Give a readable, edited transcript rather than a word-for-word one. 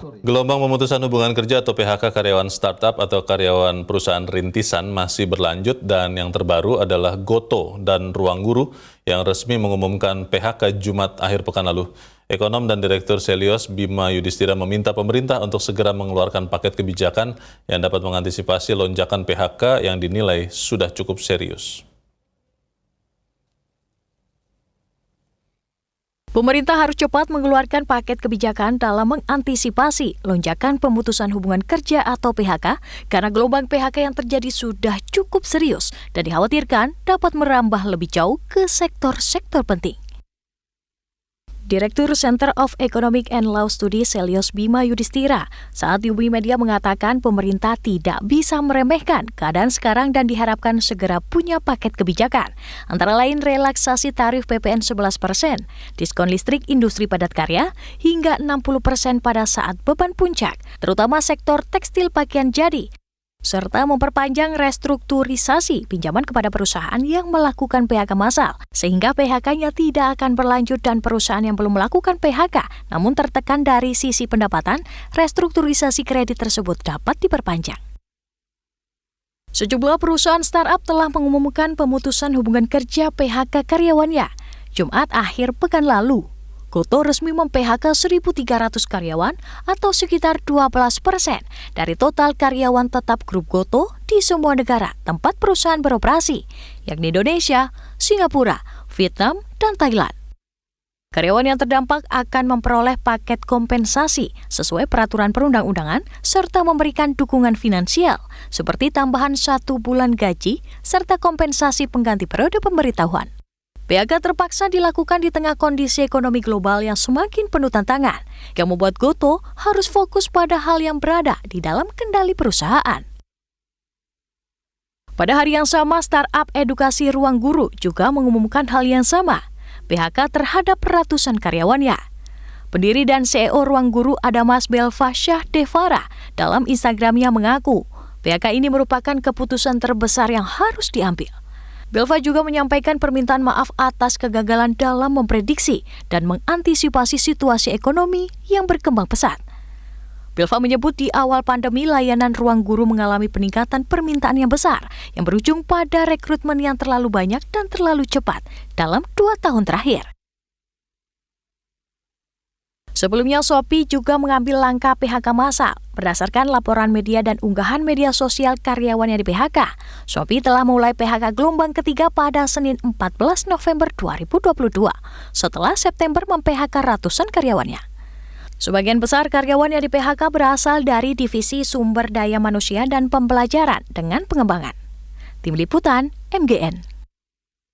Gelombang pemutusan hubungan kerja atau PHK karyawan startup atau karyawan perusahaan rintisan masih berlanjut dan yang terbaru adalah Gotoh dan Ruang Guru yang resmi mengumumkan PHK Jumat akhir pekan lalu. Ekonom dan Direktur Selios Bima Yudhistira meminta pemerintah untuk segera mengeluarkan paket kebijakan yang dapat mengantisipasi lonjakan PHK yang dinilai sudah cukup serius. Pemerintah harus cepat mengeluarkan paket kebijakan dalam mengantisipasi lonjakan pemutusan hubungan kerja atau PHK karena gelombang PHK yang terjadi sudah cukup serius dan dikhawatirkan dapat merambah lebih jauh ke sektor-sektor penting. Direktur Center of Economic and Law Studies Selios Bima Yudhistira saat dihubungi media mengatakan pemerintah tidak bisa meremehkan keadaan sekarang dan diharapkan segera punya paket kebijakan. Antara lain relaksasi tarif PPN 11%, diskon listrik industri padat karya, hingga 60% pada saat beban puncak, terutama sektor tekstil pakaian jadi, serta memperpanjang restrukturisasi pinjaman kepada perusahaan yang melakukan PHK massal, sehingga PHK-nya tidak akan berlanjut dan perusahaan yang belum melakukan PHK namun tertekan dari sisi pendapatan, restrukturisasi kredit tersebut dapat diperpanjang. Sejumlah perusahaan startup telah mengumumkan pemutusan hubungan kerja PHK karyawannya Jumat akhir pekan lalu. Gotoh resmi mem-PHK 1.300 karyawan atau sekitar 12% dari total karyawan tetap grup Gotoh di semua negara tempat perusahaan beroperasi, yakni Indonesia, Singapura, Vietnam, dan Thailand. Karyawan yang terdampak akan memperoleh paket kompensasi sesuai peraturan perundang-undangan serta memberikan dukungan finansial seperti tambahan 1 bulan gaji serta kompensasi pengganti periode pemberitahuan. PHK terpaksa dilakukan di tengah kondisi ekonomi global yang semakin penuh tantangan, yang membuat Gotoh harus fokus pada hal yang berada di dalam kendali perusahaan. Pada hari yang sama, startup edukasi Ruang Guru juga mengumumkan hal yang sama, PHK terhadap ratusan karyawannya. Pendiri dan CEO Ruang Guru Adamas Belva Syah Devara dalam Instagramnya mengaku, PHK ini merupakan keputusan terbesar yang harus diambil. Belva juga menyampaikan permintaan maaf atas kegagalan dalam memprediksi dan mengantisipasi situasi ekonomi yang berkembang pesat. Belva menyebut di awal pandemi layanan Ruang Guru mengalami peningkatan permintaan yang besar yang berujung pada rekrutmen yang terlalu banyak dan terlalu cepat dalam 2 tahun terakhir. Sebelumnya, Shopee juga mengambil langkah PHK massal. Berdasarkan laporan media dan unggahan media sosial karyawan yang di PHK, Shopee telah mulai PHK gelombang ketiga pada Senin 14 November 2022, setelah September mem-PHK ratusan karyawannya. Sebagian besar karyawan yang di PHK berasal dari divisi sumber daya manusia dan pembelajaran dengan pengembangan. Tim Liputan, MGN.